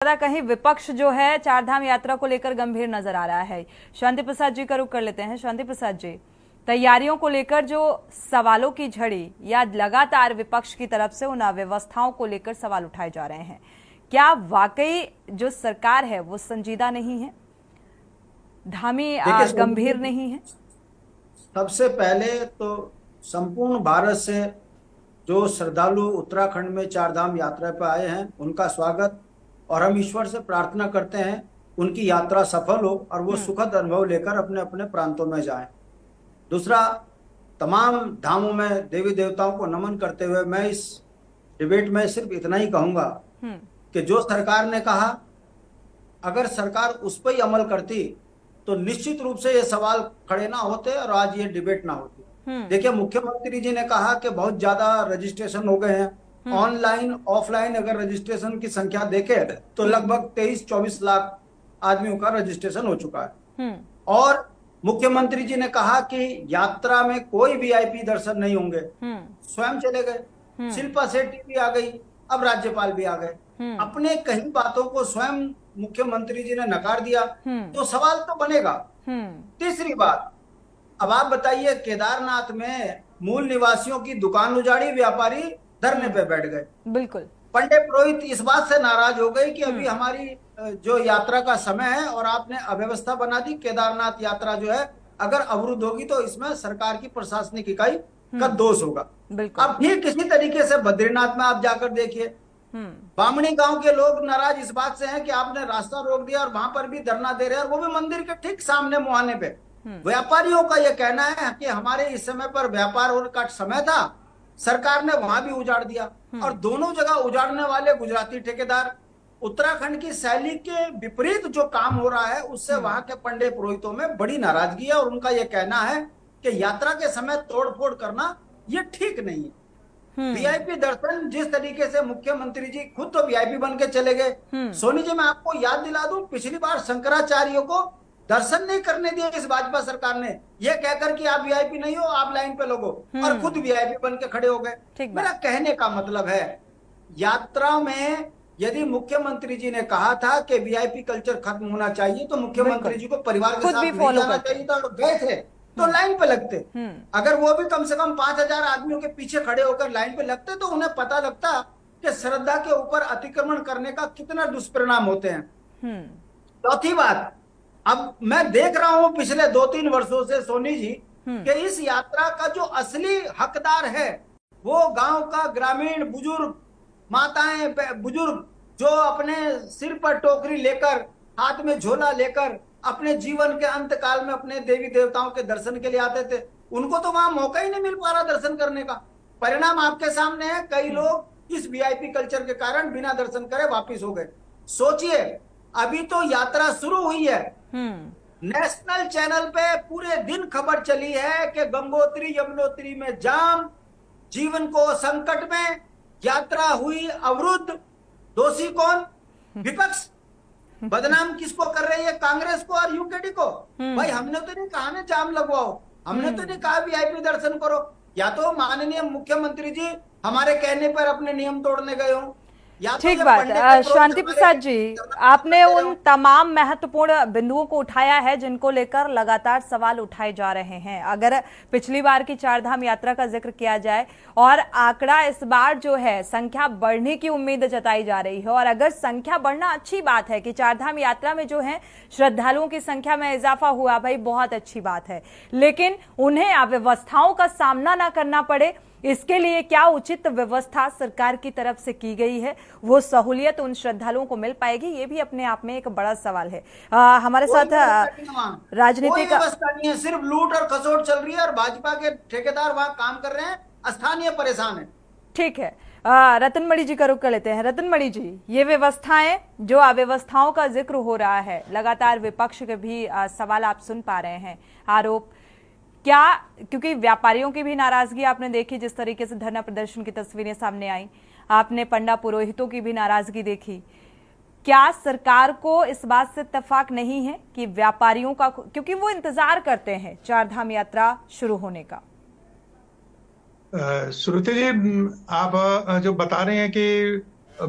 ज्यादा कहीं विपक्ष जो है चारधाम यात्रा को लेकर गंभीर नजर आ रहा है। शांति प्रसाद जी का रुख कर लेते हैं। शांति प्रसाद जी, तैयारियों को लेकर जो सवालों की झड़ी या लगातार विपक्ष की तरफ से उन अव्यवस्थाओं को लेकर सवाल उठाए जा रहे हैं, क्या वाकई जो सरकार है वो संजीदा नहीं है, धामी गंभीर नहीं है? सबसे पहले तो संपूर्ण भारत से जो श्रद्धालु उत्तराखंड में चारधाम यात्रा पर आए हैं उनका स्वागत, और हम ईश्वर से प्रार्थना करते हैं उनकी यात्रा सफल हो और वो सुखद अनुभव लेकर अपने अपने प्रांतों में जाएं। दूसरा, तमाम धामों में देवी देवताओं को नमन करते हुए मैं इस डिबेट में सिर्फ इतना ही कहूंगा कि जो सरकार ने कहा, अगर सरकार उस पर ही अमल करती तो निश्चित रूप से ये सवाल खड़े ना होते और आज ये डिबेट ना होती। देखिए, मुख्यमंत्री जी ने कहा कि बहुत ज्यादा रजिस्ट्रेशन हो गए हैं। ऑनलाइन ऑफलाइन अगर रजिस्ट्रेशन की संख्या देखें तो लगभग 23-24 लाख आदमियों का रजिस्ट्रेशन हो चुका है। और मुख्यमंत्री जी ने कहा कि यात्रा में कोई वीआईपी दर्शन नहीं होंगे, स्वयं चले गए। शिल्पा शेट्टी भी आ गई, अब राज्यपाल भी आ गए। अपने कई बातों को स्वयं मुख्यमंत्री जी ने नकार दिया, तो सवाल तो बनेगा। तीसरी बात, अब आप बताइए, केदारनाथ में मूल निवासियों की दुकान उजाड़ी, व्यापारी धरने पे बैठ गए। बिल्कुल। पंडित पुरोहित इस बात से नाराज हो गए कि अभी हमारी जो यात्रा का समय है और आपने अव्यवस्था बना दी। केदारनाथ यात्रा जो है अगर अवरुद्ध होगी तो इसमें सरकार की प्रशासनिक इकाई का दोष होगा। अब ठीक किसी तरीके से बद्रीनाथ में आप जाकर देखिए, बामणी गांव के लोग नाराज इस बात से हैं कि आपने रास्ता रोक दिया और वहां पर भी धरना दे रहे हैं, और वो भी मंदिर के ठीक सामने मुहाने पे। व्यापारियों का यह कहना है कि हमारे इस समय पर व्यापार का समय था, सरकार ने वहां भी उजाड़ दिया। और दोनों जगह उजाड़ने वाले गुजराती ठेकेदार। उत्तराखंड की शैली के विपरीत जो काम हो रहा है उससे वहां के पंडित पुरोहितों में बड़ी नाराजगी है, और उनका यह कहना है कि यात्रा के समय तोड़फोड़ करना यह ठीक नहीं है। वीआईपी दर्शन जिस तरीके से मुख्यमंत्री जी खुद तो वीआईपी बन के चले गए। सोनी जी, मैं आपको याद दिला दूं, पिछली बार शंकराचार्यों को दर्शन नहीं करने दिए इस भाजपा सरकार ने, यह कहकर कि आप वीआईपी नहीं हो, आप लाइन पे लगो, और खुद वीआईपी बन के खड़े हो गए। मेरा कहने का मतलब है, यात्रा में यदि मुख्यमंत्री जी ने कहा था कि वीआईपी कल्चर खत्म होना चाहिए तो मुख्यमंत्री जी को परिवार के साथ नहीं जाना चाहिए था, और गए थे तो लाइन पे लगते। अगर वो भी कम से कम 5,000 आदमियों के पीछे खड़े होकर लाइन पे लगते तो उन्हें पता लगता कि श्रद्धा के ऊपर अतिक्रमण करने का कितना दुष्परिणाम होते हैं। चौथी बात, अब मैं देख रहा हूं पिछले 2-3 वर्षों से सोनी जी कि इस यात्रा का जो असली हकदार है वो गांव का ग्रामीण बुजुर्ग, माताएं बुजुर्ग, जो अपने सिर पर टोकरी लेकर, हाथ में झोला लेकर अपने जीवन के अंत काल में अपने देवी देवताओं के दर्शन के लिए आते थे, उनको तो वहां मौका ही नहीं मिल पा रहा दर्शन करने का। परिणाम आपके सामने है, कई लोग इस वीआईपी कल्चर के कारण बिना दर्शन करे वापिस हो गए। सोचिए, अभी तो यात्रा शुरू हुई है, नेशनल चैनल पे पूरे दिन खबर चली है कि गंगोत्री यमुनोत्री में जाम, जीवन को संकट में, यात्रा हुई अवरुद्ध। दोषी कौन? विपक्ष। बदनाम किसको कर रही है? कांग्रेस को और यूकेडी को। भाई, हमने तो नहीं कहा ना जाम लगवाओ, हमने तो नहीं कहा वीआईपी दर्शन करो। या तो माननीय मुख्यमंत्री जी हमारे कहने पर अपने नियम तोड़ने गए हो। ठीक बात। शांति प्रसाद जी, आपने उन तमाम महत्वपूर्ण बिंदुओं को उठाया है जिनको लेकर लगातार सवाल उठाए जा रहे हैं। अगर पिछली बार की चारधाम यात्रा का जिक्र किया जाए और आंकड़ा इस बार जो है संख्या बढ़ने की उम्मीद जताई जा रही है, और अगर संख्या बढ़ना अच्छी बात है कि चारधाम यात्रा में जो है श्रद्धालुओं की संख्या में इजाफा हुआ, भाई बहुत अच्छी बात है, लेकिन उन्हें अव्यवस्थाओं का सामना न करना पड़े, इसके लिए क्या उचित व्यवस्था सरकार की तरफ से की गई है? वो सहूलियत उन श्रद्धालुओं को मिल पाएगी? ये भी अपने आप में एक बड़ा सवाल है। हमारे साथ राजनीति का व्यवस्था नहीं है, सिर्फ लूट और खसोट चल रही है, और भाजपा के ठेकेदार वहां काम कर रहे हैं, स्थानीय परेशान है। ठीक है, रतनमणि जी का रुख कर लेते हैं। रतनमणि जी, ये व्यवस्थाएं, जो अव्यवस्थाओं का जिक्र हो रहा है, लगातार विपक्ष के भी सवाल आप सुन पा रहे हैं, आरोप, क्या, क्योंकि व्यापारियों की भी नाराजगी आपने देखी, जिस तरीके से धरना प्रदर्शन की तस्वीरें सामने आई, आपने पंडित पुरोहितों की भी नाराजगी देखी, क्या सरकार को इस बात से इत्तेफाक नहीं है कि व्यापारियों का, क्योंकि वो इंतजार करते हैं चारधाम यात्रा शुरू होने का? श्रुति जी, आप जो बता रहे हैं कि